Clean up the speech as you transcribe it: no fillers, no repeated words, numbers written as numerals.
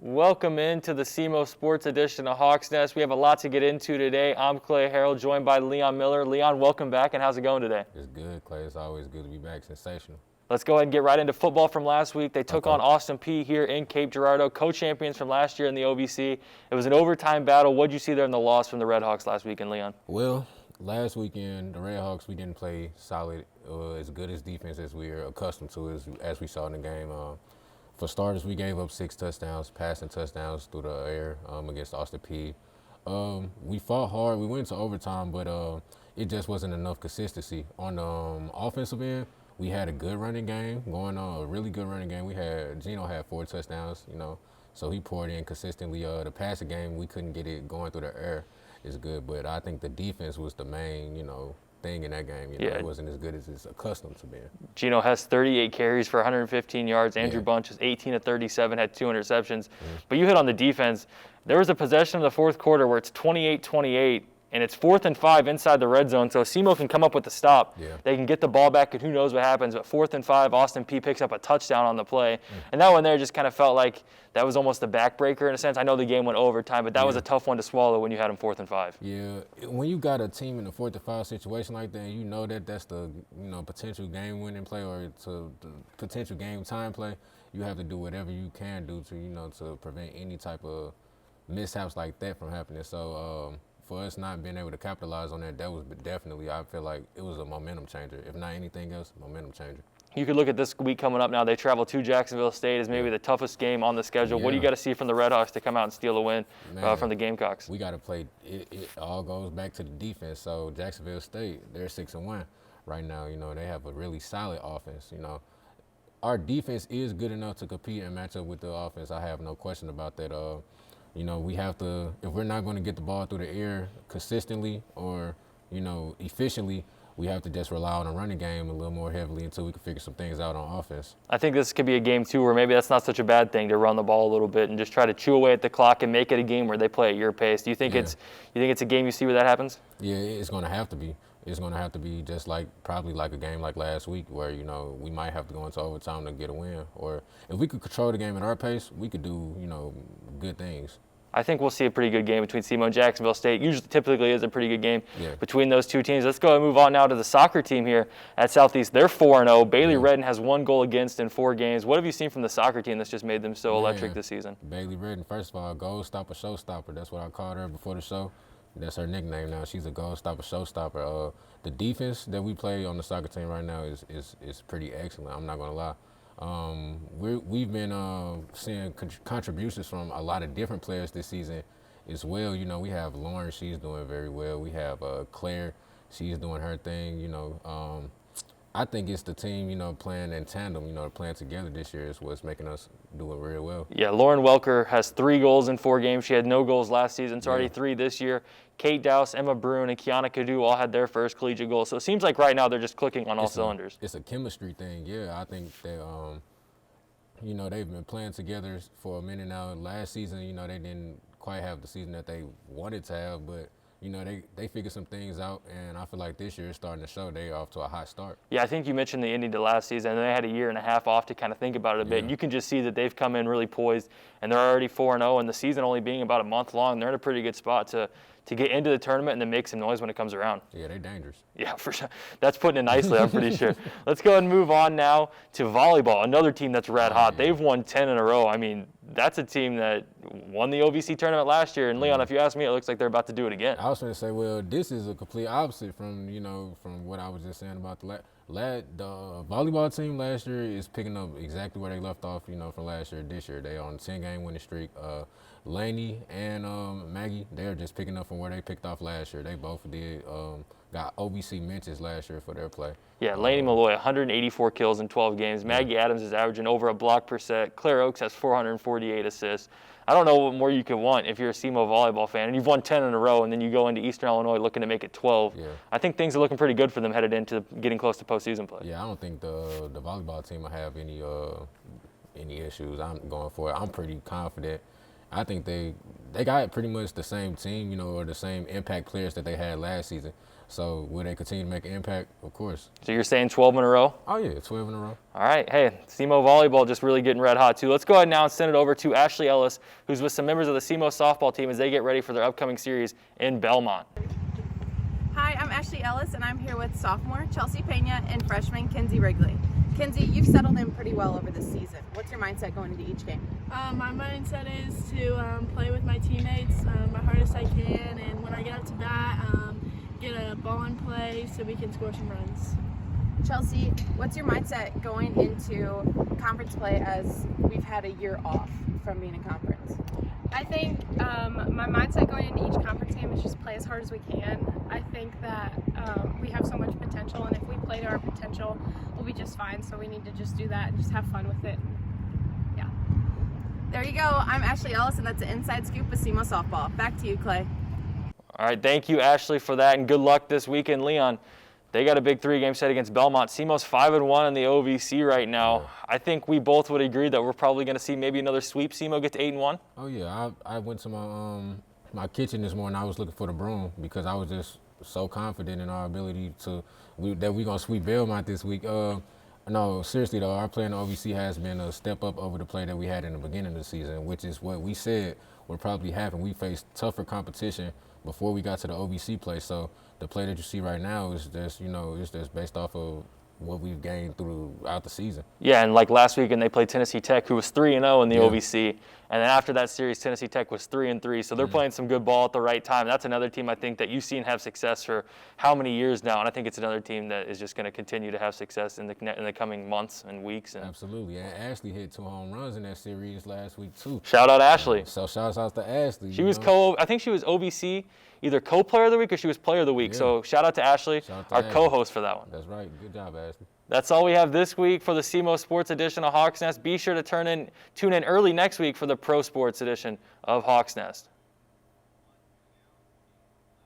Welcome into the SEMO Sports Edition of Hawks Nest. We have a lot to get into today. I'm Clay Harrell, joined by Leon Miller. Leon, welcome back, and how's it going today? It's good, Clay. It's always good to be back. Sensational. Let's go ahead and get right into football from last week. They took on Austin Peay here in Cape Girardeau, co-champions from last year in the OVC. It was an overtime battle. What did you see there in the loss from the Red Hawks last weekend, Leon? Well, last weekend, the Red Hawks, we didn't play solid, as good as defense as we are accustomed to as we saw in the game. For starters, we gave up 6 touchdowns, passing touchdowns through the air against Austin Peay. We fought hard. We went to overtime, but it just wasn't enough consistency. On the offensive end, we had a good running game going on, a really good running game. Gino had 4 touchdowns, so he poured in consistently. The passing game, we couldn't get it going through the air. It's good, but I think the defense was the main, thing in that game. It wasn't as good as it's accustomed to being. Gino has 38 carries for 115 yards. Andrew Bunch is 18 of 37, had 2 interceptions. But you hit on the defense. There was a possession in the fourth quarter where it's 28-28, and it's 4th and 5 inside the red zone. So SEMO can come up with the stop. Yeah. They can get the ball back, and who knows what happens. But 4th and 5, Austin Peay picks up a touchdown on the play. And that one there just kind of felt like that was almost a backbreaker in a sense. I know the game went overtime, but that was a tough one to swallow when you had them 4th and 5. Yeah, when you got a team in a 4th and 5 situation like that, and you know that that's the potential game-winning play or the potential game-time play, you have to do whatever you can do to to prevent any type of mishaps like that from happening. So for us not being able to capitalize on that, that was definitely, I feel like it was a momentum changer. If not anything else, momentum changer. You could look at this week coming up now. They travel to Jacksonville State as maybe the toughest game on the schedule. What do you got to see from the Red Hawks to come out and steal a win from the Gamecocks? We got to play. It all goes back to the defense. So Jacksonville State, they're 6-1 right now. They have a really solid offense. Our defense is good enough to compete and match up with the offense. I have no question about that. We have to, if we're not going to get the ball through the air consistently or, efficiently, we have to just rely on the running game a little more heavily until we can figure some things out on offense. I think this could be a game, too, where maybe that's not such a bad thing to run the ball a little bit and just try to chew away at the clock and make it a game where they play at your pace. Do you think it's a game you see where that happens? Yeah, it's going to have to be. It's going to have to be just probably like a game like last week where, we might have to go into overtime to get a win. Or if we could control the game at our pace, we could do, good things. I think we'll see a pretty good game between SEMO and Jacksonville State. Typically is a pretty good game between those two teams. Let's go and move on now to the soccer team here at Southeast. They're 4-0. Bailey Redden has 1 goal against in 4 games. What have you seen from the soccer team that's just made them so electric this season? Bailey Redden, first of all, goal stopper, showstopper. That's what I called her before the show. That's her nickname now. She's a goal stopper, showstopper. The defense that we play on the soccer team right now is pretty excellent. I'm not going to lie. We've been seeing contributions from a lot of different players this season as well. We have Lauren, she's doing very well. We have Claire, she's doing her thing. I think it's the team, playing in tandem, playing together this year is what's making us do it real well. Yeah, Lauren Welker has 3 goals in 4 games. She had no goals last season. It's already 3 this year. Kate Dowse, Emma Bruin, and Kiana Cadu all had their first collegiate goal. So it seems like right now they're just clicking on all cylinders. It's a chemistry thing, yeah. I think that, they've been playing together for a minute now. Last season, they didn't quite have the season that they wanted to have, but they figured some things out, and I feel like this year it's starting to show they're off to a hot start. Yeah, I think you mentioned the Indy to last season, and they had a year and a half off to kind of think about it a bit. And you can just see that they've come in really poised, and they're already 4-0, and the season only being about a month long, they're in a pretty good spot to get into the tournament and then make some noise when it comes around. Yeah, they're dangerous. Yeah, for sure. That's putting it nicely, I'm pretty sure. Let's go ahead and move on now to volleyball, another team that's red hot. They've won 10 in a row. I mean, that's a team that won the OVC tournament last year. And, Leon, if you ask me, it looks like they're about to do it again. I was going to say, well, this is a complete opposite from, from what I was just saying about the volleyball team last year is picking up exactly where they left off, from last year. This year, they on a 10-game winning streak. Lainey and Maggie, they're just picking up from where they picked off last year. They both got OVC mentions last year for their play. Yeah, Lainey Malloy, 184 kills in 12 games. Maggie Adams is averaging over a block per set. Claire Oakes has 448 assists. I don't know what more you could want if you're a SEMO volleyball fan, and you've won 10 in a row, and then you go into Eastern Illinois looking to make it 12. Yeah. I think things are looking pretty good for them headed into getting close to postseason play. Yeah, I don't think the volleyball team will have any issues. I'm going for it. I'm pretty confident. I think they got pretty much the same team, you know, or the same impact players that they had last season. So will they continue to make an impact? Of course. So you're saying 12 in a row? Oh, yeah, 12 in a row. All right. Hey, SEMO volleyball just really getting red hot, too. Let's go ahead now and send it over to Ashley Ellis, who's with some members of the SEMO softball team as they get ready for their upcoming series in Belmont. Hi, I'm Ashley Ellis, and I'm here with sophomore Chelsea Pena and freshman Kenzie Wrigley. Kenzie, you've settled in pretty well over this season. What's your mindset going into each game? My mindset is to play with my teammates my hardest I can, and when I get up to bat, get a ball in play so we can score some runs. Chelsea, what's your mindset going into conference play as we've had a year off from being in conference? I think my mindset going into each conference game is just play as hard as we can. I think that we have so much potential, and if we play to our potential, we'll be just fine. So we need to just do that and just have fun with it. Yeah. There you go. I'm Ashley Ellis, and that's an inside scoop with SEMO softball. Back to you, Clay. All right, thank you, Ashley, for that, and good luck this weekend. Leon, they got a big 3-game set against Belmont. SEMO's 5-1 in the OVC right now. Yeah. I think we both would agree that we're probably going to see maybe another sweep. SEMO get to 8-1. Oh yeah, I went to my kitchen this morning. I was looking for the broom because I was just so confident in our ability that we're gonna sweep Belmont this week. No, seriously though, our play in the OVC has been a step up over the play that we had in the beginning of the season, which is what we said would probably happen. We faced tougher competition before we got to the OVC play. So the play that you see right now is just, you know, it's just based off of what we've gained throughout the season. Yeah, and like last weekend they played Tennessee Tech, who was 3-0 in the OVC, and then after that series, Tennessee Tech was 3-3. So they're playing some good ball at the right time. That's another team I think that you've seen have success for how many years now, and I think it's another team that is just going to continue to have success in the coming months and weeks. And absolutely, and Ashley hit 2 home runs in that series last week too. Shout out Ashley. So shout out to Ashley. She was I think she was OVC. Either co-player of the week or she was player of the week. Yeah. So shout out to Ashley, our co-host for that one. That's right. Good job, Ashley. That's all we have this week for the SEMO Sports edition of Hawks Nest. Be sure to tune in early next week for the Pro Sports edition of Hawks Nest.